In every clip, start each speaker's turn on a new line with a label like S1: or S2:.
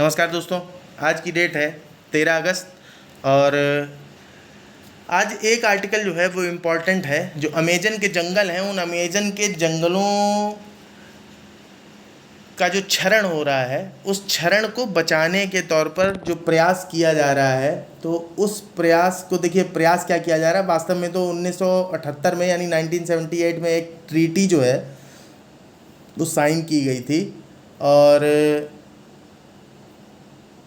S1: नमस्कार दोस्तों, आज की डेट है 13 अगस्त और आज एक आर्टिकल जो है वो इम्पॉर्टेंट है। जो अमेजन के जंगल हैं, उन अमेजन के जंगलों का जो क्षरण हो रहा है, उस क्षरण को बचाने के तौर पर जो प्रयास किया जा रहा है, तो उस प्रयास को देखिए, प्रयास क्या किया जा रहा है। वास्तव में तो 1978 में यानी 1978 में एक ट्रीटी जो है वो साइन की गई थी और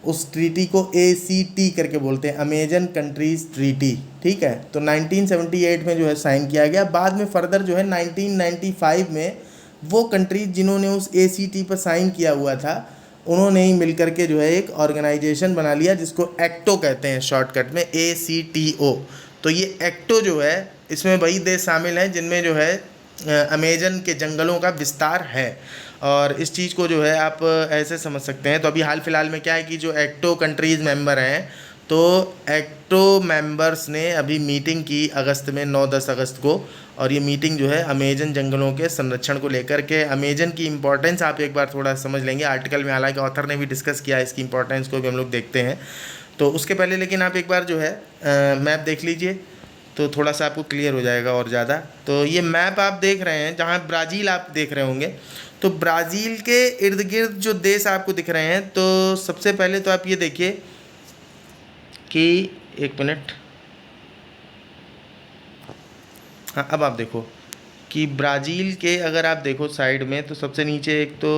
S1: उस ट्रीटी को ACT करके बोलते हैं, अमेजन कंट्रीज़ ट्रीटी। ठीक है, तो 1978 में जो है साइन किया गया। बाद में फर्दर जो है 1995 में वो कंट्रीज जिन्होंने उस ACT पर साइन किया हुआ था, उन्होंने ही मिल करके जो है एक ऑर्गेनाइजेशन बना लिया जिसको एक्टो कहते हैं, शॉर्टकट में ACTO। तो ये एक्टो जो है, इसमें वही देश शामिल हैं जिनमें जो है अमेजन के जंगलों का विस्तार है। और इस चीज़ को जो है आप ऐसे समझ सकते हैं। तो अभी हाल फिलहाल में क्या है कि जो एक्टो कंट्रीज़ मेंबर हैं, तो एक्टो मेंबर्स ने अभी मीटिंग की अगस्त में, 9-10 अगस्त को। और ये मीटिंग जो है अमेजन जंगलों के संरक्षण को लेकर के, अमेजन की इम्पोर्टेंस आप एक बार थोड़ा समझ लेंगे आर्टिकल में। हालांकि ऑथर ने भी डिस्कस किया है, इसकी इम्पोर्टेंस को भी हम लोग देखते हैं। तो उसके पहले लेकिन आप एक बार जो है मैप देख लीजिए, तो थोड़ा सा आपको क्लियर हो जाएगा और ज़्यादा। तो ये मैप आप देख रहे हैं, जहाँ ब्राज़ील आप देख रहे होंगे, तो ब्राज़ील के इर्द गिर्द जो देश आपको दिख रहे हैं, तो सबसे पहले तो आप ये देखिए कि एक मिनट, हाँ अब आप देखो कि ब्राज़ील के अगर आप देखो साइड में, तो सबसे नीचे एक तो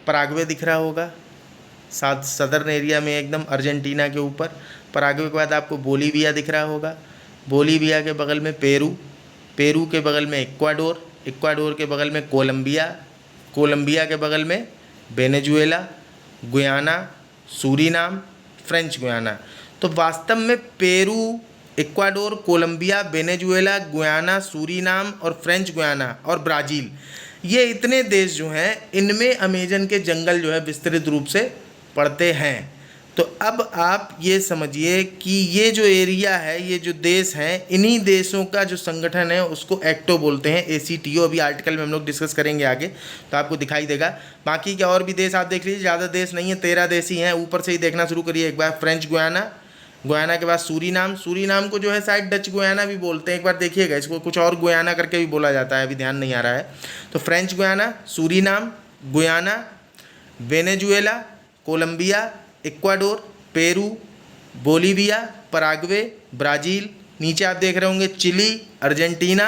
S1: पराग्वे दिख रहा होगा, साथ सदर्न एरिया में एकदम अर्जेंटीना के ऊपर। पराग्वे के बाद आपको बोलीविया दिख रहा होगा, बोलीविया के बगल में पेरू, पेरू के बगल में इक्वाडोर, इक्वाडोर के बगल में कोलंबिया, कोलंबिया के बगल में Venezuela, Guyana, Suriname, French Guiana. तो वास्तव में Peru, Ecuador, Colombia, Venezuela, Guyana, Suriname और फ्रेंच गुयाना और ब्राज़ील, ये इतने देश जो हैं, इनमें अमेजन के जंगल जो है विस्तृत रूप से पड़ते हैं। तो अब आप ये समझिए कि ये जो एरिया है, ये जो देश हैं, इन्हीं देशों का जो संगठन है उसको एक्टो बोलते हैं, ACTO। अभी आर्टिकल में हम लोग डिस्कस करेंगे आगे, तो आपको दिखाई देगा। बाकी के और भी देश आप देख लीजिए, ज़्यादा देश नहीं है, 13 देश ही हैं। ऊपर से ही देखना शुरू करिए एक बार। फ्रेंच गुयाना, गुयाना के बाद सूरीनाम, सूरीनाम को जो है शायद डच गुयाना भी बोलते हैं, एक बार देखिएगा, इसको कुछ और गुयाना करके भी बोला जाता है, अभी ध्यान नहीं आ रहा है। तो French Guiana, Suriname, Guyana, Venezuela, Colombia, Ecuador, Peru, Bolivia, Paraguay, Brazil, नीचे आप देख रहे होंगे चिली, अर्जेंटीना,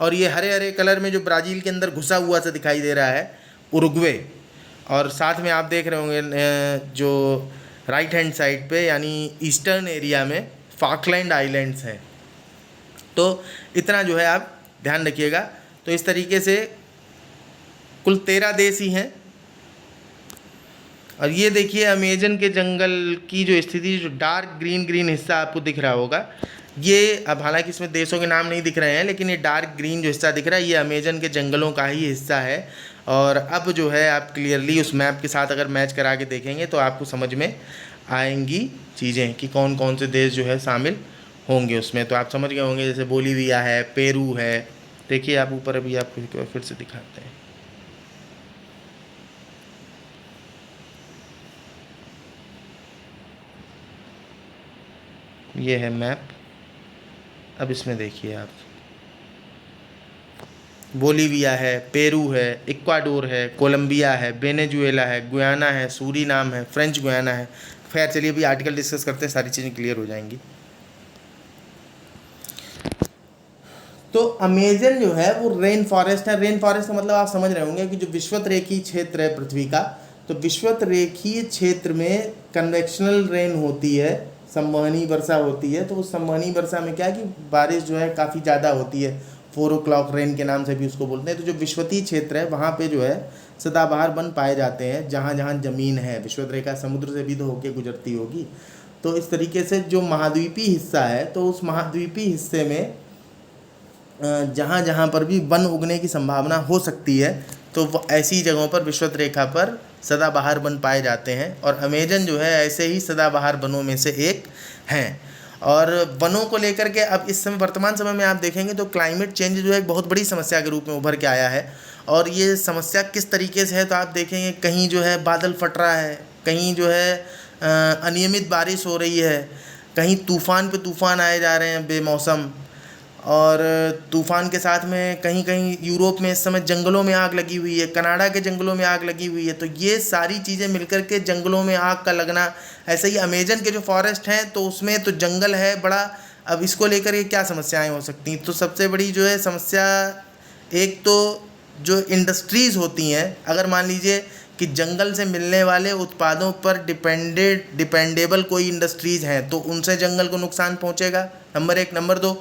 S1: और ये हरे हरे कलर में जो ब्राज़ील के अंदर घुसा हुआ सा दिखाई दे रहा है, उरुग्वे। और साथ में आप देख रहे होंगे जो राइट हैंड साइड पे यानी ईस्टर्न एरिया में फॉकलैंड आइलैंड्स हैं। तो इतना जो है आप ध्यान रखिएगा। तो इस तरीके से कुल 13 देश ही हैं। और ये देखिए अमेजन के जंगल की जो स्थिति, जो डार्क ग्रीन ग्रीन हिस्सा आपको दिख रहा होगा, ये अब हालांकि इसमें देशों के नाम नहीं दिख रहे हैं, लेकिन ये डार्क ग्रीन जो हिस्सा दिख रहा है, ये अमेजन के जंगलों का ही हिस्सा है। और अब जो है आप क्लियरली उस मैप के साथ अगर मैच करा के देखेंगे तो आपको समझ में आएंगी चीज़ें कि कौन कौन से देश जो है शामिल होंगे उसमें। तो आप समझ गए होंगे, जैसे बोलीविया है, पेरू है। देखिए आप ऊपर, अभी आपको फिर से दिखाते हैं। ये है मैप, अब इसमें देखिए आप, बोलीविया है, पेरू है, इक्वाडोर है, कोलंबिया है, वेनेजुएला है, गुयाना है, सूरीनाम है, फ्रेंच गुयाना है। खैर चलिए अभी आर्टिकल डिस्कस करते हैं, सारी चीज़ें क्लियर हो जाएंगी। तो अमेजन जो है वो रेन फॉरेस्ट है। रेन फॉरेस्ट का मतलब आप समझ रहे होंगे कि जो विषुवत रेखीय क्षेत्र है पृथ्वी का, तो विषुवत रेखीय क्षेत्र में कन्वेक्शनल रेन होती है, संवहनी वर्षा होती है। तो उस संवहनी वर्षा में क्या है कि बारिश जो है काफ़ी ज़्यादा होती है, 4 o'clock रेन के नाम से भी उसको बोलते हैं। तो जो विषुवतीय क्षेत्र है वहाँ पे जो है सदाबहार वन पाए जाते हैं, जहाँ जहाँ ज़मीन है। विषुवत रेखा समुद्र से भी तो होके गुजरती होगी। तो इस तरीके से जो महाद्वीपीय हिस्सा है, तो उस महाद्वीपीय हिस्से में जहाँ जहाँ पर भी वन उगने की संभावना हो सकती है, तो वो ऐसी जगहों पर विषुवत रेखा पर सदाबहार वन पाए जाते हैं। और अमेजन जो है ऐसे ही सदाबहार वनों में से एक हैं। और वनों को लेकर के अब इस समय, वर्तमान समय में आप देखेंगे तो क्लाइमेट चेंज जो है एक बहुत बड़ी समस्या के रूप में उभर के आया है। और ये समस्या किस तरीके से है, तो आप देखेंगे कहीं जो है बादल फट रहा है, कहीं जो है अनियमित बारिश हो रही है, कहीं तूफ़ान पे तूफ़ान आए जा रहे हैं बेमौसम, और तूफ़ान के साथ में कहीं कहीं यूरोप में इस समय जंगलों में आग लगी हुई है, कनाडा के जंगलों में आग लगी हुई है। तो ये सारी चीज़ें मिलकर के जंगलों में आग का लगना, ऐसे ही अमेजन के जो फॉरेस्ट हैं तो उसमें तो जंगल है बड़ा, अब इसको लेकर के क्या समस्याएं हो सकती हैं? तो सबसे बड़ी जो है समस्या, एक तो जो इंडस्ट्रीज़ होती हैं, अगर मान लीजिए कि जंगल से मिलने वाले उत्पादों पर डिपेंडेबल कोई इंडस्ट्रीज़ हैं तो उनसे जंगल को नुकसान पहुंचेगा, नंबर एक। नंबर दो,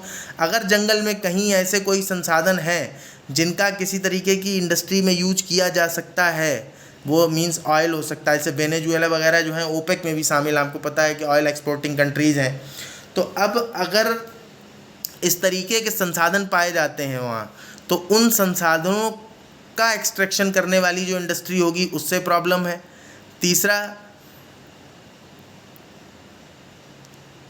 S1: अगर जंगल में कहीं ऐसे कोई संसाधन हैं जिनका किसी तरीके की इंडस्ट्री में यूज किया जा सकता है, वो मींस ऑयल हो सकता है, जैसे वेनेजुएला वगैरह जो हैं ओपेक में भी शामिल, आपको पता है कि ऑयल एक्सपोर्टिंग कंट्रीज़ हैं। तो अब अगर इस तरीके के संसाधन पाए जाते हैं वहाँ, तो उन संसाधनों का एक्सट्रैक्शन करने वाली जो इंडस्ट्री होगी उससे प्रॉब्लम है। तीसरा,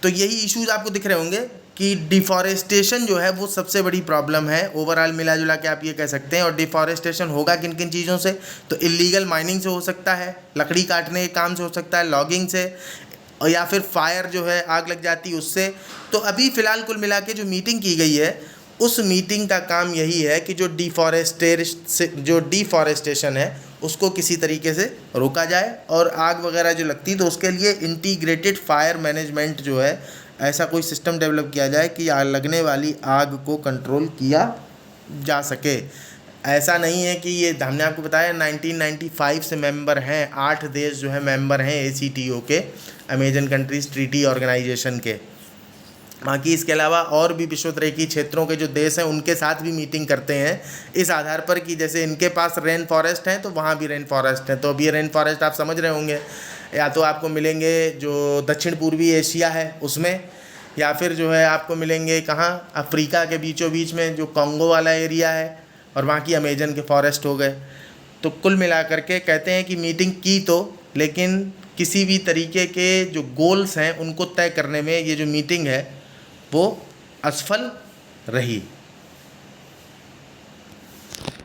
S1: तो यही इश्यूज आपको दिख रहे होंगे कि डिफॉरेस्टेशन जो है वो सबसे बड़ी प्रॉब्लम है ओवरऑल मिला जुला के, आप ये कह सकते हैं। और डिफॉरेस्टेशन होगा किन किन चीज़ों से? तो इलीगल माइनिंग से हो सकता है, लकड़ी काटने के काम से हो सकता है, लॉगिंग से, और या फिर फायर जो है आग लग जाती है उससे। तो अभी फ़िलहाल कुल मिला के जो मीटिंग की गई है, उस मीटिंग का काम यही है कि जो डिफॉरेस्टेशन है उसको किसी तरीके से रोका जाए, और आग वगैरह जो लगती है तो उसके लिए इंटीग्रेटेड फायर मैनेजमेंट जो है, ऐसा कोई सिस्टम डेवलप किया जाए कि लगने वाली आग को कंट्रोल किया जा सके। ऐसा नहीं है कि ये, हमने आपको बताया 1995 से मेंबर हैं, 8 देश जो है मेंबर हैं ACTO के, अमेजन कंट्रीज ट्रीटी ऑर्गेनाइजेशन के। बाकी इसके अलावा और भी विश्वतरेखी क्षेत्रों के जो देश हैं उनके साथ भी मीटिंग करते हैं इस आधार पर कि जैसे इनके पास रेन फॉरेस्ट हैं तो वहाँ भी रेन फॉरेस्ट हैं। तो अब ये रेन फॉरेस्ट आप समझ रहे होंगे, या तो आपको मिलेंगे जो दक्षिण पूर्वी एशिया है उसमें, या फिर जो है आपको मिलेंगे कहाँ, अफ्रीका के बीचों बीच में जो कॉन्गो वाला एरिया है, और वहाँ की अमेजन के फॉरेस्ट हो गए। तो कुल मिलाकर के कहते हैं कि मीटिंग की तो, लेकिन किसी भी तरीके के जो गोल्स हैं उनको तय करने में ये जो मीटिंग है वो असफल रही।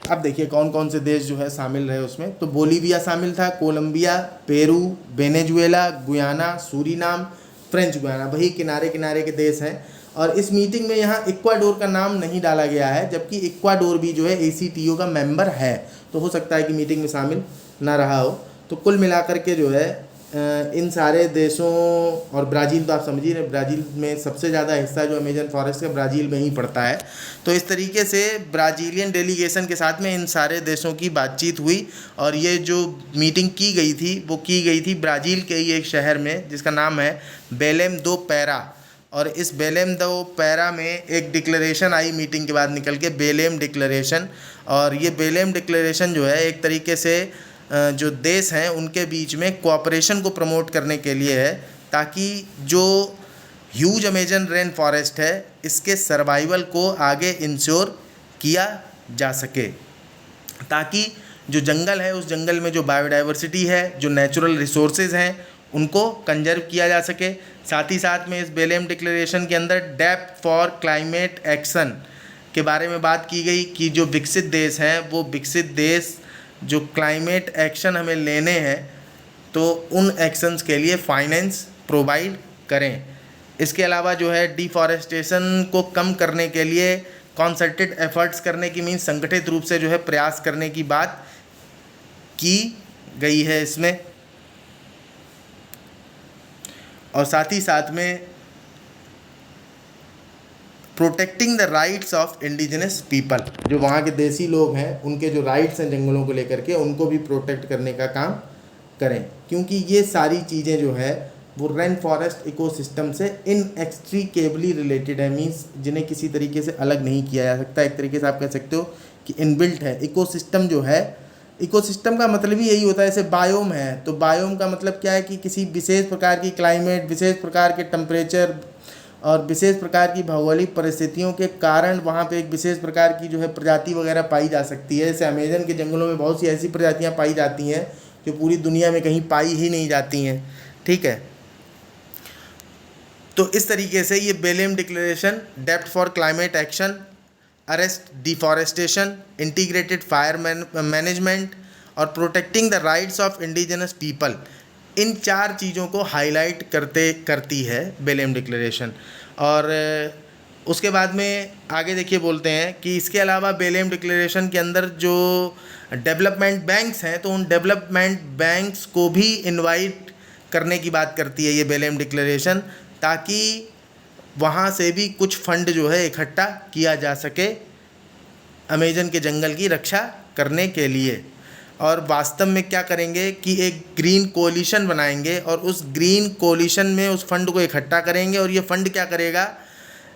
S1: अब देखिए कौन कौन से देश जो है शामिल रहे उसमें। तो बोलीविया शामिल था, Colombia, Peru, Venezuela, Guyana, Suriname, French Guiana, वही किनारे किनारे के देश हैं। और इस मीटिंग में यहाँ इक्वाडोर का नाम नहीं डाला गया है, जबकि इक्वाडोर भी जो है ACTO का मेंबर है, तो हो सकता है कि मीटिंग में शामिल ना रहा हो। तो कुल मिलाकर के जो है इन सारे देशों, और ब्राज़ील तो आप समझिए, ब्राज़ील में सबसे ज़्यादा हिस्सा जो अमेजन फॉरेस्ट का ब्राज़ील में ही पड़ता है। तो इस तरीके से ब्राज़ीलियन डेलीगेशन के साथ में इन सारे देशों की बातचीत हुई, और ये जो मीटिंग की गई थी वो की गई थी ब्राज़ील के ही एक शहर में जिसका नाम है बेलेम दो पैरा। और इस बेलेम दो पैरा में एक डिक्लेरेशन आई मीटिंग के बाद निकल के, बेलेम डिक्लेरेशन। और ये बेलेम डिक्लेरेशन जो है एक तरीके से जो देश हैं उनके बीच में कोऑपरेशन को प्रमोट करने के लिए है, ताकि जो ह्यूज अमेजन रेन फॉरेस्ट है इसके सर्वाइवल को आगे इंश्योर किया जा सके, ताकि जो जंगल है उस जंगल में जो बायोडाइवर्सिटी है, जो नेचुरल रिसोर्सेज हैं, उनको कंजर्व किया जा सके। साथ ही साथ में इस बेलेम डिक्लेरेशन के अंदर डेप्थ फॉर क्लाइमेट एक्शन के बारे में बात की गई कि जो विकसित देश हैं वो विकसित देश जो क्लाइमेट एक्शन हमें लेने हैं तो उन एक्शंस के लिए फाइनेंस प्रोवाइड करें। इसके अलावा जो है डिफॉरेस्टेशन को कम करने के लिए कॉन्सर्टेड एफर्ट्स करने की, मीन्स संगठित रूप से जो है प्रयास करने की बात की गई है इसमें। और साथ ही साथ में protecting the rights of indigenous people, जो वहाँ के देसी लोग हैं उनके जो राइट्स हैं जंगलों को लेकर के, उनको भी प्रोटेक्ट करने का काम करें, क्योंकि ये सारी चीज़ें जो है वो रेन फॉरेस्ट इकोसिस्टम से इनएक्सट्रिकेबली रिलेटेड है, मीन्स जिन्हें किसी तरीके से अलग नहीं किया जा सकता। एक तरीके से आप कह सकते हो कि इनबिल्ट है। इकोसिस्टम जो है, इकोसिस्टम का मतलब ही यही होता है, जैसे बायोम है तो बायोम का मतलब क्या है कि किसी विशेष प्रकार की क्लाइमेट, विशेष प्रकार के टेम्परेचर और विशेष प्रकार की भौगोलिक परिस्थितियों के कारण वहाँ पे एक विशेष प्रकार की जो है प्रजाति वगैरह पाई जा सकती है। जैसे अमेजन के जंगलों में बहुत सी ऐसी प्रजातियाँ पाई जाती हैं जो पूरी दुनिया में कहीं पाई ही नहीं जाती हैं, ठीक है। तो इस तरीके से ये Belem declaration, depth for climate action, arrest deforestation, integrated fire management और protecting the rights of indigenous people, इन 4 चीज़ों को हाईलाइट करती है बेलेम डिक्लेरेशन। और उसके बाद में आगे देखिए बोलते हैं कि इसके अलावा बेलेम डिक्लेरेशन के अंदर जो डेवलपमेंट बैंक्स हैं, तो उन डेवलपमेंट बैंक्स को भी इनवाइट करने की बात करती है ये बेलेम डिक्लेरेशन, ताकि वहाँ से भी कुछ फंड जो है इकट्ठा किया जा सके अमेज़न के जंगल की रक्षा करने के लिए। और वास्तव में क्या करेंगे कि एक ग्रीन कोलिशन बनाएंगे और उस ग्रीन कोलिशन में उस फंड को इकट्ठा करेंगे। और ये फंड क्या करेगा,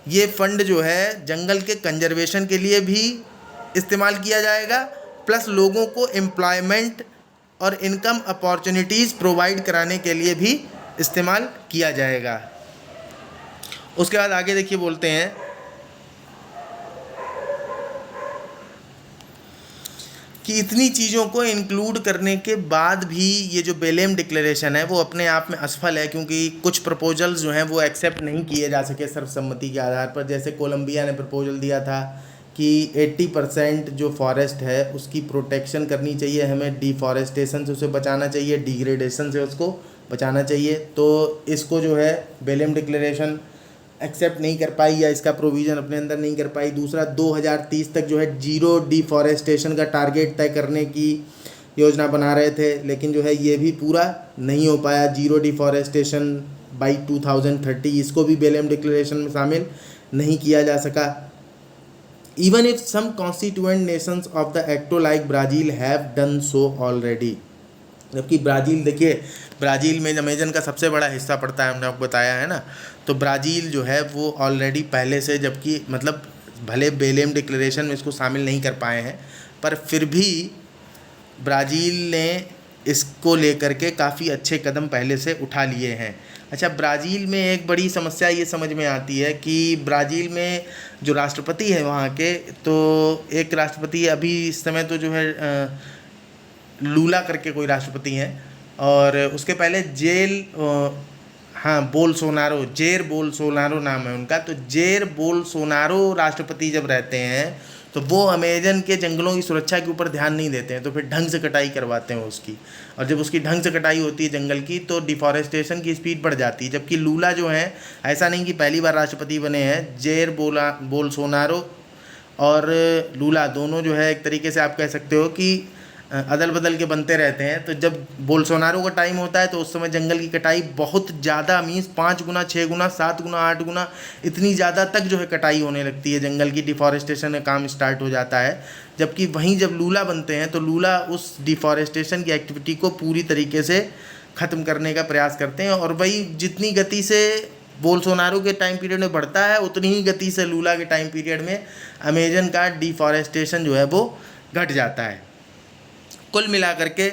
S1: ये फंड जो है जंगल के कंजर्वेशन के लिए भी इस्तेमाल किया जाएगा, प्लस लोगों को एम्प्लॉयमेंट और इनकम अपॉर्चुनिटीज़ प्रोवाइड कराने के लिए भी इस्तेमाल किया जाएगा। उसके बाद आगे देखिए बोलते हैं कि इतनी चीज़ों को इंक्लूड करने के बाद भी ये जो बेलेम डिक्लेरेशन है वो अपने आप में असफल है, क्योंकि कुछ प्रपोजल्स जो हैं वो एक्सेप्ट नहीं किए जा सके सर्वसम्मति के आधार पर। जैसे कोलंबिया ने प्रपोजल दिया था कि 80% जो फॉरेस्ट है उसकी प्रोटेक्शन करनी चाहिए, हमें डिफॉरेस्टेशन से उसे बचाना चाहिए, डिग्रेडेशन से उसको बचाना चाहिए। तो इसको जो है बेलेम डिक्लेरेशन एक्सेप्ट नहीं कर पाई या इसका प्रोविज़न अपने अंदर नहीं कर पाई। दूसरा, 2030 तक जो है जीरो डिफॉरेस्टेशन का टारगेट तय करने की योजना बना रहे थे, लेकिन जो है ये भी पूरा नहीं हो पाया। जीरो डिफॉरेस्टेशन बाई 2030 इसको भी बेलेम डिक्लेरेशन में शामिल नहीं किया जा सका। Even if some constituent nations of the ACTO like Brazil have done so already, जबकि ब्राज़ील, देखिए ब्राज़ील में अमेज़न का सबसे बड़ा हिस्सा पड़ता है, हमने आपको बताया है ना। तो ब्राज़ील जो है वो ऑलरेडी पहले से, जबकि मतलब भले बेलेम डिक्लेरेशन में इसको शामिल नहीं कर पाए हैं, पर फिर भी ब्राज़ील ने इसको लेकर के काफ़ी अच्छे कदम पहले से उठा लिए हैं। अच्छा, ब्राज़ील में एक बड़ी समस्या ये समझ में आती है कि ब्राज़ील में जो राष्ट्रपति है वहाँ के, तो एक राष्ट्रपति अभी इस समय तो जो है लूला करके कोई राष्ट्रपति हैं, और उसके पहले जेर बोल्सोनारो नाम है उनका। तो जेर बोल्सोनारो राष्ट्रपति जब रहते हैं तो वो अमेज़न के जंगलों की सुरक्षा के ऊपर ध्यान नहीं देते हैं, तो फिर ढंग से कटाई करवाते हैं उसकी। और जब उसकी ढंग से कटाई होती है जंगल की, तो डिफॉरेस्टेशन की स्पीड बढ़ जाती है। जबकि लूला जो हैं, ऐसा नहीं कि पहली बार राष्ट्रपति बने हैं, जेर बोल्सोनारो और लूला दोनों जो है एक तरीके से आप कह सकते हो कि अदल बदल के बनते रहते हैं। तो जब बोल्सोनारो का टाइम होता है तो उस समय जंगल की कटाई बहुत ज़्यादा, मीन्स 5 गुना, 6 गुना, 7 गुना, 8 गुना, इतनी ज़्यादा तक जो है कटाई होने लगती है, जंगल की डिफॉरेस्टेशन का काम स्टार्ट हो जाता है। जबकि वहीं जब लूला बनते हैं तो लूला उस डिफॉरेस्टेशन की एक्टिविटी को पूरी तरीके से ख़त्म करने का प्रयास करते हैं। और वही जितनी गति से बोल्सोनारो के टाइम पीरियड में बढ़ता है, उतनी ही गति से लूला के टाइम पीरियड में अमेज़न का डिफॉरेस्टेशन जो है वो घट जाता है। कुल मिलाकर के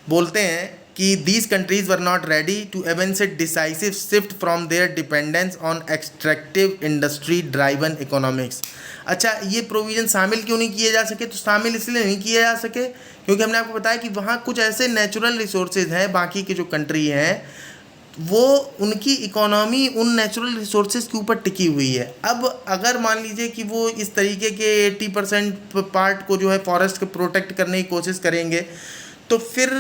S1: बोलते हैं कि these countries were not ready to advance a decisive shift from their dependence on extractive industry driven economics. अच्छा, ये प्रोविज़न शामिल क्यों नहीं किए जा सके? तो शामिल इसलिए नहीं किए जा सके क्योंकि हमने आपको बताया कि वहाँ कुछ ऐसे नेचुरल रिसोर्सेज हैं, बाकी की जो कंट्री हैं वो उनकी इकोनॉमी उन नेचुरल रिसोर्सेज के ऊपर टिकी हुई है। अब अगर मान लीजिए कि वो इस तरीके के 80% पार्ट को जो है फॉरेस्ट को प्रोटेक्ट करने की कोशिश करेंगे, तो फिर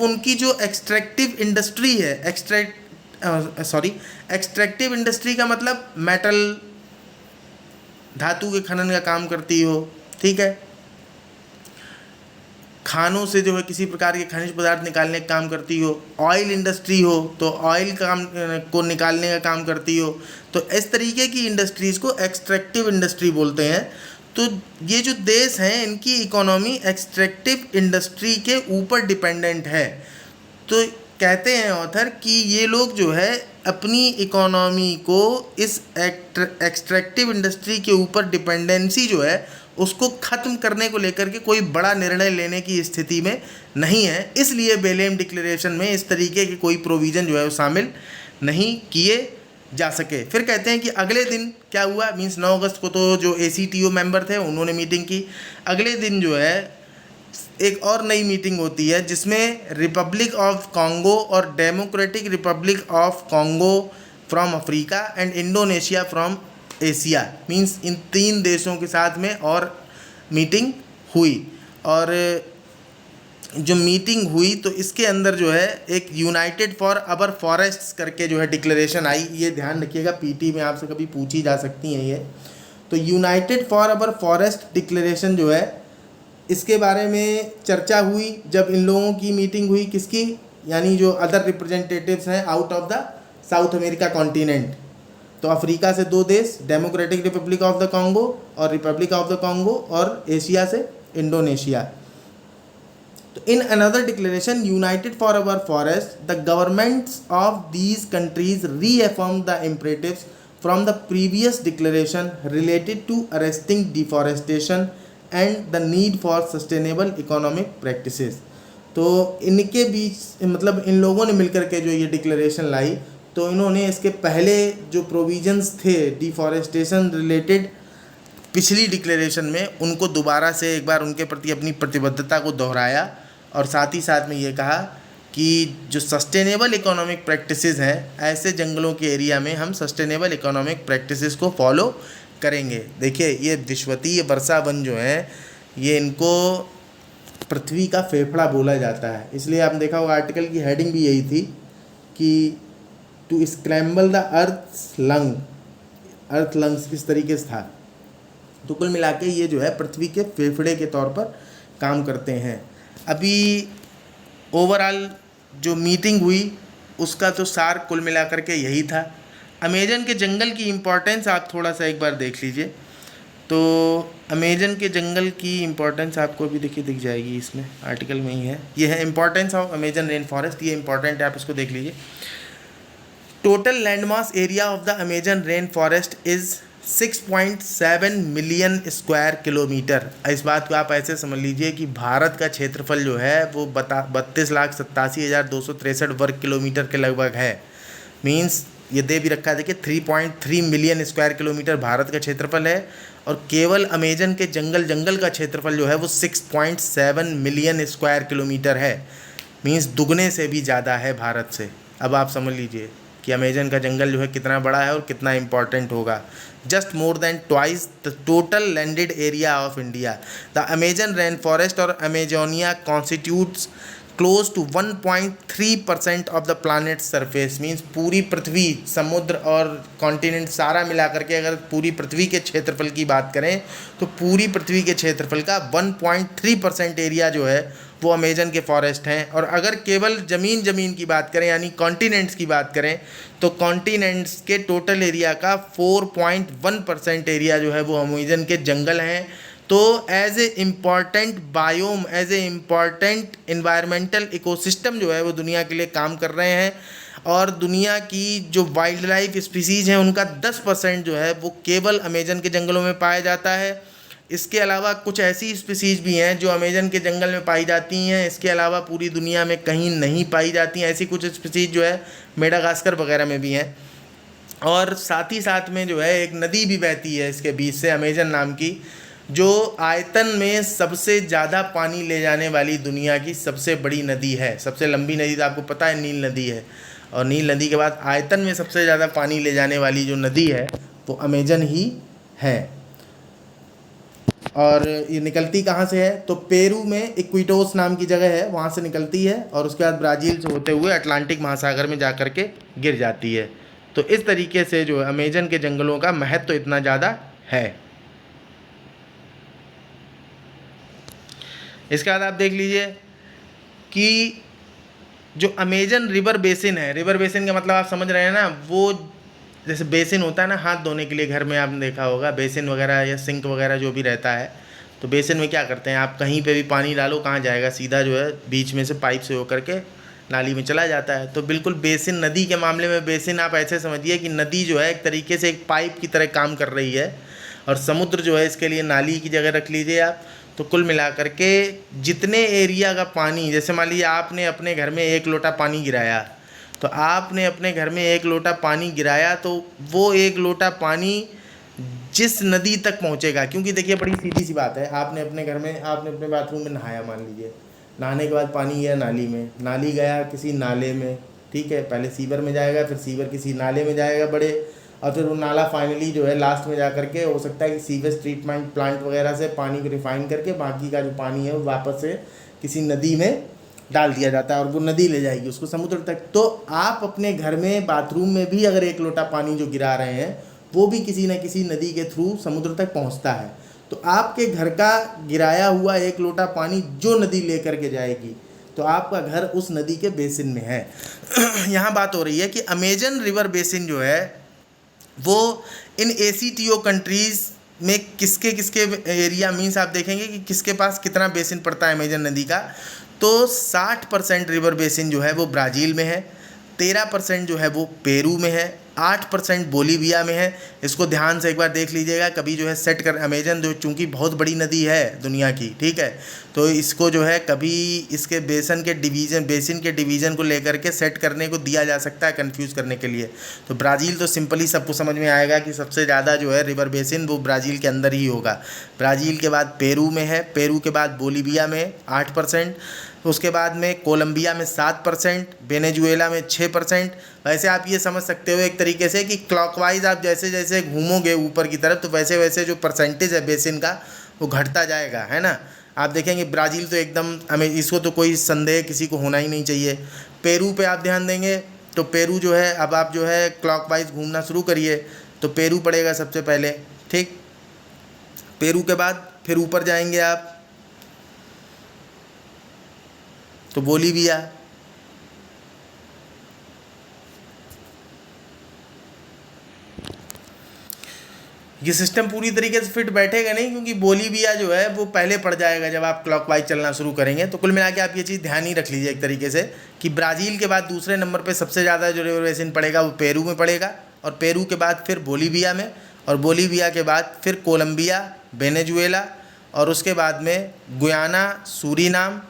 S1: उनकी जो एक्सट्रैक्टिव इंडस्ट्री है, एक्सट्रैक्टिव इंडस्ट्री का मतलब मेटल, धातु के खनन का काम करती हो, ठीक है, खानों से जो है किसी प्रकार के खनिज पदार्थ निकालने का काम करती हो, ऑयल इंडस्ट्री हो तो ऑयल काम को निकालने का काम करती हो, तो इस तरीके की इंडस्ट्रीज़ को एक्सट्रैक्टिव इंडस्ट्री बोलते हैं। तो ये जो देश हैं इनकी इकोनॉमी एक्सट्रैक्टिव इंडस्ट्री के ऊपर डिपेंडेंट है। तो कहते हैं ऑथर कि ये लोग जो है अपनी इकोनॉमी को इस एक्सट्रैक्टिव इंडस्ट्री के ऊपर डिपेंडेंसी जो है उसको ख़त्म करने को लेकर के कोई बड़ा निर्णय लेने की स्थिति में नहीं है। इसलिए बेलेम डिक्लेरेशन में इस तरीके के कोई प्रोविज़न जो है वो शामिल नहीं किए जा सके। फिर कहते हैं कि अगले दिन क्या हुआ, मीन्स 9 अगस्त को तो जो ACTO मेंबर थे उन्होंने मीटिंग की। अगले दिन जो है एक और नई मीटिंग होती है जिसमें रिपब्लिक ऑफ कॉन्गो और democratic Republic of Congo from Africa and Indonesia from Asia, means in 3 देशों के साथ में और मीटिंग हुई। और जो मीटिंग हुई तो इसके अंदर जो है एक यूनाइटेड फॉर अवर फॉरेस्ट्स करके जो है डिक्लेरेशन आई। ये ध्यान रखिएगा, पीटी में आपसे कभी पूछी जा सकती हैं ये। तो United for our forest declaration जो है, इसके बारे में चर्चा हुई जब इन लोगों की मीटिंग हुई। किसकी? यानी जो अदर रिप्रेजेंटेटिव्स हैं out of the south America continent. तो अफ्रीका से 2 देश, democratic Republic of the Congo और रिपब्लिक ऑफ द कॉन्गो, और एशिया से इंडोनेशिया। तो in another declaration, United for Our Forest, the governments of these countries reaffirmed the imperatives from the previous declaration related to arresting deforestation and the need for sustainable economic practices. तो इनके बीच मतलब इन लोगों ने मिलकर के जो ये डिक्लेरेशन लाई, तो इन्होंने इसके पहले जो प्रोविजंस थे डिफॉरेस्टेशन रिलेटेड पिछली डिक्लेरेशन में, उनको दोबारा से एक बार उनके प्रति अपनी प्रतिबद्धता को दोहराया, और साथ ही साथ में ये कहा कि जो सस्टेनेबल इकोनॉमिक प्रैक्टिसेस हैं, ऐसे जंगलों के एरिया में हम सस्टेनेबल इकोनॉमिक प्रैक्टिसेस को फॉलो करेंगे। देखिए, ये विश्वतीय वर्षा वन जो हैं, ये इनको पृथ्वी का फेफड़ा बोला जाता है। इसलिए आपने देखा होगा आर्टिकल की हेडिंग भी यही थी कि to scramble the earth lungs इस तरीके से था। तो कुल मिला के ये जो है पृथ्वी के फेफड़े के तौर पर काम करते हैं। अभी ओवरऑल जो मीटिंग हुई उसका तो सार कुल मिलाकर के यही था। अमेजन के जंगल की इम्पोर्टेंस आप थोड़ा सा एक बार देख लीजिए। तो अमेजन के जंगल की इम्पोर्टेंस आपको अभी देखिए दिख जाएगी, इसमें आर्टिकल में ही है। ये है importance of Amazon rain forest, ये इंपॉर्टेंट है, आप इसको देख लीजिए। Total landmass area of the Amazon rain forest is 6.7 million square kilometre. इस बात को आप ऐसे समझ लीजिए कि भारत का क्षेत्रफल जो है वो 32,87,263 वर्ग किलोमीटर के लगभग है। मींस ये दे भी रखा है, देखिए 3.3 मिलियन स्क्वायर किलोमीटर भारत का क्षेत्रफल है, और केवल अमेजन के जंगल का क्षेत्रफल जो है वो 6.7 मिलियन स्क्वायर किलोमीटर है। मींस दुगने से भी ज़्यादा है भारत से। अब आप समझ लीजिए कि अमेजन का जंगल जो है कितना बड़ा है और कितना इम्पॉर्टेंट होगा। Just more than twice the total landed area of India. The Amazon rain forest और Amazonia constitutes close to 1.3% of the planet surface. Means पूरी पृथ्वी, समुद्र और कॉन्टिनेंट सारा मिला करके अगर पूरी पृथ्वी के क्षेत्रफल की बात करें तो पूरी पृथ्वी के क्षेत्रफल का 1.3% एरिया जो है वो अमेजन के फॉरेस्ट हैं। और अगर केवल ज़मीन की बात करें यानी कॉन्टिनेंट्स की बात करें तो कॉन्टिनेंट्स के टोटल एरिया का 4.1% एरिया जो है वो अमेजन के जंगल हैं। तो as a important biome, as a important environmental ecosystem जो है वो दुनिया के लिए काम कर रहे हैं। और दुनिया की जो वाइल्ड लाइफ स्पीसीज़ हैं उनका 10% जो है वो केवल अमेजन के जंगलों में पाया जाता है। इसके अलावा कुछ ऐसी स्पीसीज़ भी हैं जो अमेजन के जंगल में पाई जाती हैं, इसके अलावा पूरी दुनिया में कहीं नहीं पाई जाती हैं। ऐसी कुछ स्पीसीज़ जो है मेडागास्कर वगैरह में भी हैं। और साथ ही साथ में जो है एक नदी भी बहती है इसके बीच से, अमेजन नाम की, जो आयतन में सबसे ज़्यादा पानी ले जाने वाली दुनिया की सबसे बड़ी नदी है। सबसे लंबी नदी तो आपको पता है नील नदी है, और नील नदी के बाद आयतन में सबसे ज़्यादा पानी ले जाने वाली जो नदी है वो अमेजन ही है। और ये निकलती कहाँ से है? तो पेरू में इक्विटोस नाम की जगह है, वहाँ से निकलती है और उसके बाद ब्राज़ील से होते हुए अटलांटिक महासागर में जा कर के गिर जाती है। तो इस तरीके से जो अमेजन के जंगलों का महत्व तो इतना ज़्यादा है। इसके बाद आप देख लीजिए कि जो अमेजन रिवर बेसिन है, रिवर बेसिन का मतलब आप समझ रहे हैं ना, वो जैसे बेसिन होता है ना हाथ धोने के लिए, घर में आपने देखा होगा बेसिन वगैरह या सिंक वगैरह जो भी रहता है, तो बेसिन में क्या करते हैं, आप कहीं पे भी पानी डालो कहाँ जाएगा, सीधा जो है बीच में से पाइप से होकर के नाली में चला जाता है। तो बिल्कुल बेसिन, नदी के मामले में बेसिन आप ऐसे समझिए कि नदी जो है एक तरीके से एक पाइप की तरह काम कर रही है, और समुद्र जो है इसके लिए नाली की जगह रख लीजिए आप। तो कुल मिलाकर के जितने एरिया का पानी, जैसे मान लीजिए आपने अपने घर में 1 लोटा पानी गिराया, तो आपने अपने घर में 1 लोटा पानी गिराया तो वो 1 लोटा पानी जिस नदी तक पहुंचेगा, क्योंकि देखिए बड़ी सीधी सी बात है, आपने अपने घर में, आपने अपने बाथरूम में नहाया, मान लीजिए नहाने के बाद पानी गया नाली में, नाली गया किसी नाले में, ठीक है, पहले सीवर में जाएगा, फिर सीवर किसी नाले में जाएगा बड़े, और फिर वो नाला फाइनली जो है लास्ट में जा करके हो सकता है कि सीवेज ट्रीटमेंट प्लांट वगैरह से पानी को रिफाइन करके बाकी का जो पानी है वो वापस से किसी नदी में डाल दिया जाता है और वो नदी ले जाएगी उसको समुद्र तक। तो आप अपने घर में बाथरूम में भी अगर 1 लोटा पानी जो गिरा रहे हैं वो भी किसी न किसी नदी के थ्रू समुद्र तक पहुंचता है। तो आपके घर का गिराया हुआ 1 लोटा पानी जो नदी लेकर के जाएगी तो आपका घर उस नदी के बेसिन में है। यहाँ बात हो रही है कि अमेजन रिवर बेसिन जो है वो इन ACTO कंट्रीज़ में किसके किसके एरिया मीन्स आप देखेंगे कि किसके पास कितना बेसिन पड़ता है अमेजन नदी का। तो 60% रिवर बेसिन जो है वो ब्राज़ील में है, 13% जो है वो पेरू में है, 8% बोलीविया में है। इसको ध्यान से एक बार देख लीजिएगा, कभी जो है सेट कर अमेजन जो चूँकि बहुत बड़ी नदी है दुनिया की, ठीक है, तो इसको जो है कभी इसके बेसिन के डिवीज़न को लेकर के सेट करने को दिया जा सकता है कंफ्यूज करने के लिए। तो ब्राज़ील तो सिंपली सबको समझ में आएगा कि सबसे ज़्यादा जो है रिवर बेसिन वो ब्राज़ील के अंदर ही होगा। ब्राज़ील के बाद पेरू में है, पेरू के बाद बोलीविया में 8%, उसके बाद में कोलंबिया में 7%, वेनेजुएला में 6%। वैसे आप ये समझ सकते हो एक तरीके से कि क्लॉकवाइज आप जैसे जैसे घूमोगे ऊपर की तरफ तो वैसे वैसे जो परसेंटेज है बेसिन का वो घटता जाएगा, है ना। आप देखेंगे ब्राज़ील तो एकदम हमें इसको तो कोई संदेह किसी को होना ही नहीं चाहिए। पेरू पे आप ध्यान देंगे तो पेरू जो है अब आप जो है क्लॉकवाइज घूमना शुरू करिए तो पेरू पड़ेगा सबसे पहले, ठीक। पेरू के बाद फिर ऊपर जाएंगे आप तो बोलीविया, ये सिस्टम पूरी तरीके से फिट बैठेगा नहीं क्योंकि बोलीविया जो है वो पहले पड़ जाएगा जब आप क्लॉकवाइज चलना शुरू करेंगे। तो कुल मिला के आप ये चीज़ ध्यान ही रख लीजिए एक तरीके से कि ब्राज़ील के बाद दूसरे नंबर पे सबसे ज़्यादा जो रिवर बेसिन पड़ेगा वो पेरू में पड़ेगा और पेरू के बाद फिर बोलीविया में और बोलीविया के बाद फिर कोलंबिया, वेनेजुएला और उसके बाद में गुयाना, सूरीनाम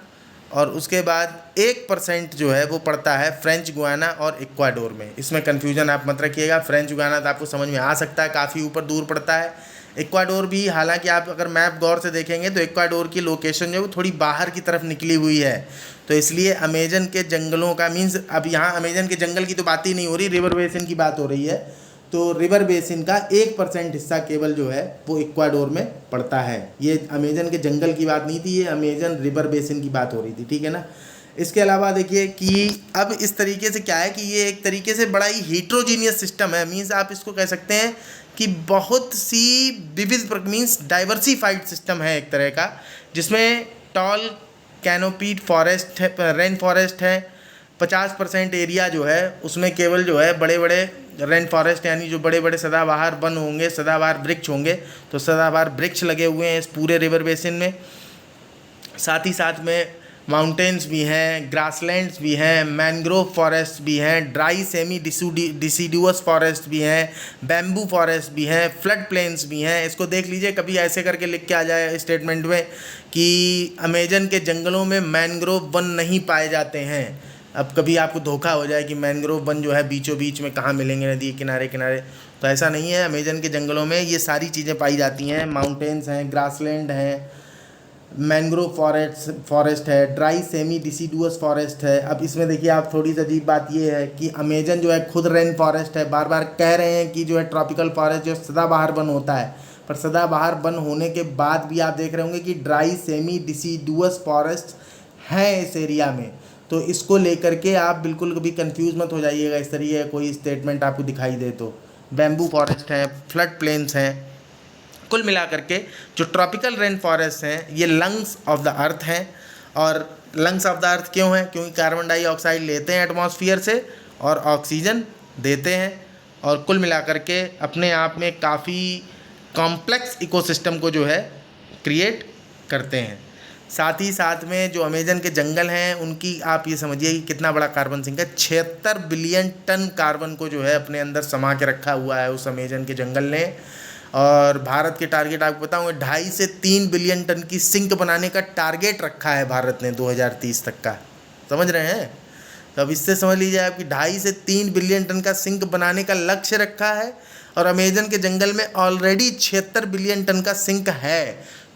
S1: और उसके बाद 1% जो है वो पड़ता है फ्रेंच गुयाना और इक्वाडोर में। इसमें कन्फ्यूजन आप मत रखिएगा, फ्रेंच गुयाना तो आपको समझ में आ सकता है काफ़ी ऊपर दूर पड़ता है। इक्वाडोर भी हालांकि आप अगर मैप गौर से देखेंगे तो इक्वाडोर की लोकेशन जो है वो थोड़ी बाहर की तरफ निकली हुई है। तो इसलिए अमेजन के जंगलों का मीन्स अब यहाँ अमेजन के जंगल की तो बात ही नहीं हो रही, रिवर बेसिन की बात हो रही है। तो रिवर बेसिन का 1% हिस्सा केवल जो है वो इक्वाडोर में पड़ता है। ये अमेजन के जंगल की बात नहीं थी, ये अमेजन रिवर बेसिन की बात हो रही थी, ठीक है ना। इसके अलावा देखिए कि अब इस तरीके से क्या है कि ये एक तरीके से बड़ा ही हीट्रोजीनियस सिस्टम है। मीन्स आप इसको कह सकते हैं कि बहुत सी विविध मीन्स डाइवर्सिफाइड सिस्टम है एक तरह का, जिसमें टॉल कैनोपीड फॉरेस्ट है, रेन फॉरेस्ट है। 50% एरिया जो है उसमें केवल जो है बड़े बड़े रेन फॉरेस्ट यानी जो बड़े बड़े सदाबहार वन होंगे, सदाबहार वृक्ष होंगे, तो सदाबहार वृक्ष लगे हुए हैं इस पूरे रिवर बेसिन में। साथ ही साथ में माउंटेन्स भी हैं, ग्रासलैंड्स भी हैं, मैंग्रोव फॉरेस्ट भी हैं, ड्राई सेमी डिसीडुअस फॉरेस्ट भी हैं, बैम्बू फॉरेस्ट भी हैं, फ्लड प्लेन्स भी हैं। इसको देख लीजिए, कभी ऐसे करके लिख के आ जाए स्टेटमेंट में कि अमेजन के जंगलों में मैंग्रोव वन नहीं पाए जाते हैं। अब कभी आपको धोखा हो जाए कि मैंग्रोव वन जो है बीचों बीच में कहाँ मिलेंगे नदी किनारे किनारे, तो ऐसा नहीं है। अमेजन के जंगलों में ये सारी चीज़ें पाई जाती हैं। माउंटेन्स हैं, ग्रासलैंड हैं, मैंग्रोव फॉरेस्ट है, ड्राई सेमी डिसीडुअस फॉरेस्ट है। अब इसमें देखिए आप थोड़ी सी अजीब बात ये है कि अमेजन जो है खुद रेन फॉरेस्ट है। बार बार कह रहे हैं कि जो है ट्रॉपिकल फॉरेस्ट जो सदाबहार वन होता है, पर सदाबहार वन होने के बाद भी आप देख रहे होंगे कि ड्राई सेमी डिसीडुअस फॉरेस्ट हैं इस एरिया में। तो इसको लेकर के आप बिल्कुल कभी कंफ्यूज मत हो जाइएगा इस तरीके का कोई स्टेटमेंट आपको दिखाई दे तो। बैम्बू फॉरेस्ट है, फ्लड प्लेन्स हैं। कुल मिलाकर के जो ट्रॉपिकल रेन फॉरेस्ट हैं ये लंग्स ऑफ द अर्थ हैं। और लंग्स ऑफ द अर्थ क्यों हैं? क्योंकि कार्बन डाइऑक्साइड लेते हैं एटमॉस्फेयर से और ऑक्सीजन देते हैं, और कुल मिलाकर के अपने आप में काफ़ी कॉम्प्लेक्स इकोसिस्टम को जो है क्रिएट करते हैं। साथ ही साथ में जो अमेजन के जंगल हैं उनकी आप ये समझिए कि कितना बड़ा कार्बन सिंक है। 76 बिलियन टन कार्बन को जो है अपने अंदर समा के रखा हुआ है उस अमेजन के जंगल ने। और भारत के टारगेट आपको बताऊँ 2.5 से 3 बिलियन टन की सिंक बनाने का टारगेट रखा है भारत ने 2030 तक का। समझ रहे हैं? तो अब इससे समझ लीजिए आप कि 2.5 से 3 बिलियन टन का सिंक बनाने का लक्ष्य रखा है, और अमेजन के जंगल में ऑलरेडी 76 बिलियन टन का सिंक है।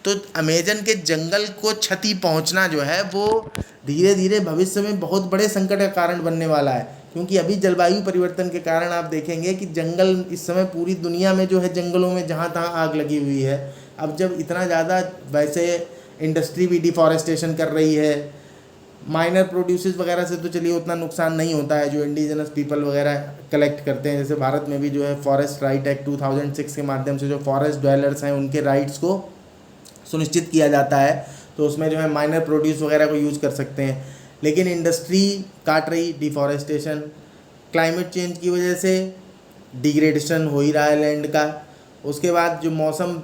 S1: तो अमेजन के जंगल को क्षति पहुंचना जो है वो धीरे धीरे भविष्य में बहुत बड़े संकट का कारण बनने वाला है, क्योंकि अभी जलवायु परिवर्तन के कारण आप देखेंगे कि जंगल इस समय पूरी दुनिया में जो है जंगलों में जहाँ तहाँ आग लगी हुई है। अब जब इतना ज़्यादा वैसे इंडस्ट्री भी डिफॉरेस्टेशन कर रही है। माइनर प्रोड्यूसर्स वगैरह से तो चलिए उतना नुकसान नहीं होता है, जो इंडिजिनस पीपल वगैरह कलेक्ट करते हैं। जैसे भारत में भी जो है फॉरेस्ट राइट एक्ट 2006 के माध्यम से जो फॉरेस्ट ड्वेलर्स हैं उनके राइट्स को सुनिश्चित किया जाता है, तो उसमें जो है माइनर प्रोड्यूस वगैरह को यूज़ कर सकते हैं। लेकिन इंडस्ट्री काट रही, डिफॉरेस्टेशन, क्लाइमेट चेंज की वजह से डिग्रेडेशन हो ही रहा है लैंड का। उसके बाद जो मौसम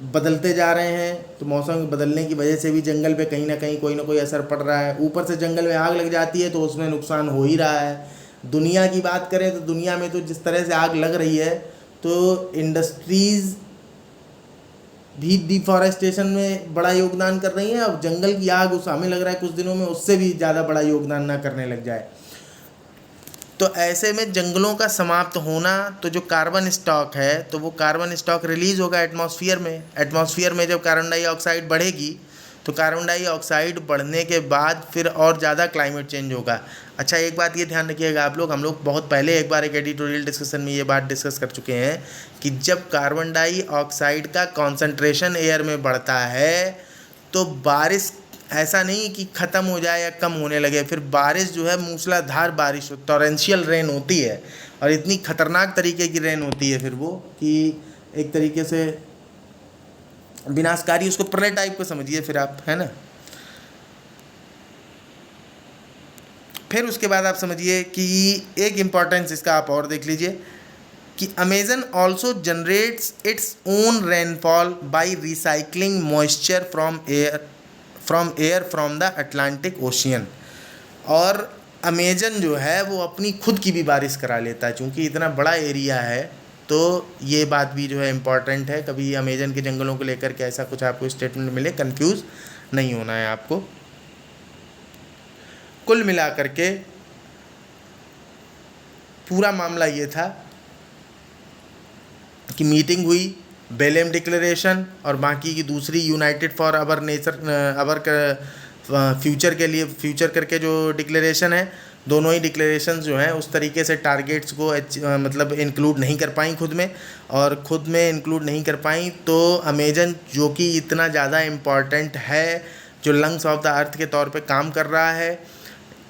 S1: बदलते जा रहे हैं, तो मौसम बदलने की वजह से भी जंगल पे कहीं ना कहीं कोई ना कोई असर पड़ रहा है। ऊपर से जंगल में आग लग जाती है तो उसमें नुकसान हो ही रहा है। दुनिया की बात करें तो दुनिया में तो जिस तरह से आग लग रही है, तो इंडस्ट्रीज़ भी डिफॉरेस्टेशन में बड़ा योगदान कर रही हैं। अब जंगल की आग उस हमें लग रहा है कुछ दिनों में उससे भी ज़्यादा बड़ा योगदान ना करने लग जाए। तो ऐसे में जंगलों का समाप्त होना, तो जो कार्बन स्टॉक है तो वो कार्बन स्टॉक रिलीज़ होगा एटमॉस्फेयर में। एटमॉस्फेयर में जब कार्बन डाइऑक्साइड बढ़ेगी तो कार्बन डाइऑक्साइड बढ़ने के बाद फिर और ज़्यादा क्लाइमेट चेंज होगा। अच्छा, एक बात ये ध्यान रखिएगा आप लोग, हम लोग बहुत पहले एक बार एक एडिटोरियल डिस्कशन में ये बात डिस्कस कर चुके हैं कि जब कार्बन डाइऑक्साइड का कॉन्सेंट्रेशन एयर में बढ़ता है तो बारिश ऐसा नहीं कि ख़त्म हो जाए या कम होने लगे, फिर बारिश जो है मूसलाधार बारिश, टॉरेंशियल रेन होती है, और इतनी खतरनाक तरीके की रेन होती है फिर वो कि एक तरीके से विनाशकारी, उसको प्रलय टाइप को समझिए फिर आप, है ना। फिर उसके बाद आप समझिए कि एक इम्पॉर्टेंस इसका आप और देख लीजिए कि Amazon also generates its own rainfall by recycling moisture from air from the Atlantic ocean. और अमेजन जो है वो अपनी खुद की भी बारिश करा लेता है, चूँकि इतना बड़ा एरिया है। तो ये बात भी जो है इम्पॉर्टेंट है, कभी अमेजन के जंगलों को लेकर के ऐसा कुछ आपको स्टेटमेंट मिले कंफ्यूज नहीं होना है आपको। कुल मिलाकर के पूरा मामला ये था कि मीटिंग हुई, बेलेम डिक्लेरेशन और बाकी की दूसरी United for our nature our future के लिए फ्यूचर करके जो डिक्लेरेशन है, दोनों ही डिक्लेरेशंस जो हैं उस तरीके से टारगेट्स को मतलब इंक्लूड नहीं कर पाई खुद में, और ख़ुद में इंक्लूड नहीं कर पाई। तो अमेजन जो कि इतना ज़्यादा इम्पॉर्टेंट है, जो लंग्स ऑफ द अर्थ के तौर पे काम कर रहा है,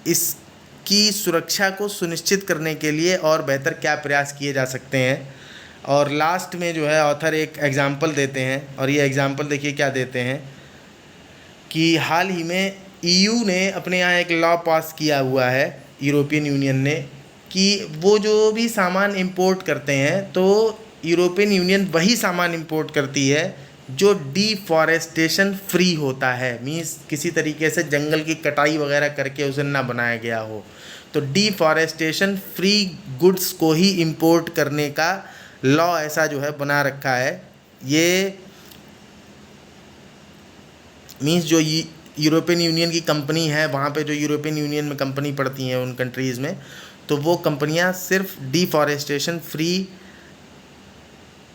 S1: इसकी सुरक्षा को सुनिश्चित करने के लिए और बेहतर क्या प्रयास किए जा सकते हैं। और लास्ट में जो है ऑथर एक एग्ज़ाम्पल देते हैं, और ये एग्ज़ाम्पल देखिए क्या देते हैं कि हाल ही में EU ने अपने यहाँ एक लॉ पास किया हुआ है, यूरोपियन यूनियन ने, कि वो जो भी सामान इंपोर्ट करते हैं तो यूरोपियन यूनियन वही सामान इंपोर्ट करती है जो डिफॉरेस्टेशन फ्री होता है, मीन्स किसी तरीके से जंगल की कटाई वगैरह करके उसे ना बनाया गया हो। तो डिफॉरेस्टेशन फ्री गुड्स को ही इंपोर्ट करने का लॉ ऐसा जो है बना रखा है। ये मीन्स जो यूरोपियन यूनियन की कंपनी है, वहाँ पे जो यूरोपियन यूनियन में कंपनी पड़ती हैं उन कंट्रीज़ में, तो वो कंपनियाँ सिर्फ डिफॉरेस्टेशन फ्री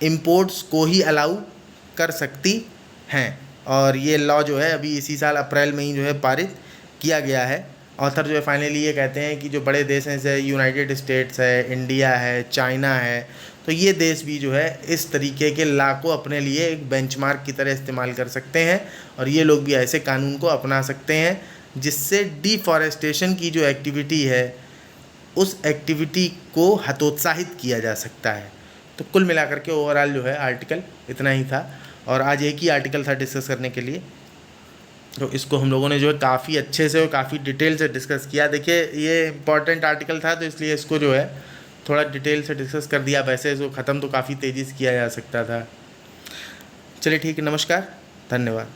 S1: इंपोर्ट्स को ही अलाउ कर सकती हैं। और ये लॉ जो है अभी इसी साल अप्रैल में ही जो है पारित किया गया है। ऑथर जो है फाइनली ये कहते हैं कि जो बड़े देश हैं जैसे यूनाइटेड स्टेट्स है, इंडिया है, चाइना है, तो ये देश भी जो है इस तरीके के लॉ को अपने लिए एक बेंचमार्क की तरह इस्तेमाल कर सकते हैं, और ये लोग भी ऐसे कानून को अपना सकते हैं जिससे डिफॉरेस्टेशन की जो एक्टिविटी है उस एक्टिविटी को हतोत्साहित किया जा सकता है। तो कुल मिलाकर के ओवरऑल जो है आर्टिकल इतना ही था, और आज एक ही आर्टिकल था डिस्कस करने के लिए, तो इसको हम लोगों ने जो है काफ़ी अच्छे से और काफ़ी डिटेल से डिस्कस किया। देखिए ये इम्पॉर्टेंट आर्टिकल था तो इसलिए इसको जो है थोड़ा डिटेल से डिस्कस कर दिया, वैसे इसको ख़त्म तो काफ़ी तेज़ी से किया जा सकता था। चलिए ठीक है, नमस्कार, धन्यवाद।